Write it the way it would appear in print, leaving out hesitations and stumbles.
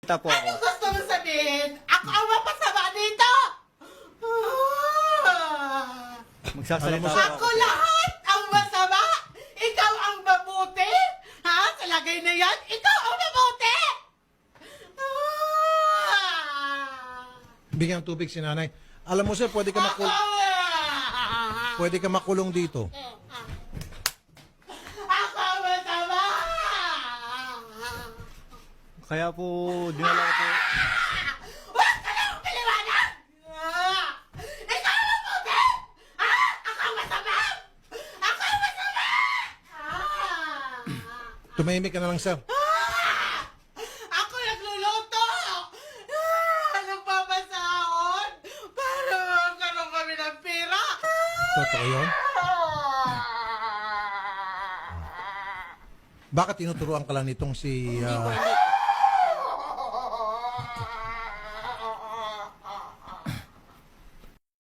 Nagsasalita po ako. Ano gusto mo sabihin? Ako ang mapasama dito! Magsasalita Alam mo, po sir, ako. Ako lahat ang masama! Ikaw ang mabuti! Ha? Sa lagay na yan, ikaw ang mabuti! Bigyan ng tubig si nanay. Alam mo sir, pwede ka makulong dito. Ako ang masama! Kaya po, dinala ko po. Huwag ka lang paliwanag! Ikaw ang mabuti! Ako ang masama! Ako ang masama! Tumahimik ka na lang sir. Ako nagluluto! Nagpapasahod! Para magkaroon kami ng pera! Totoo yun? Bakit tinuturuan ka lang nitong si...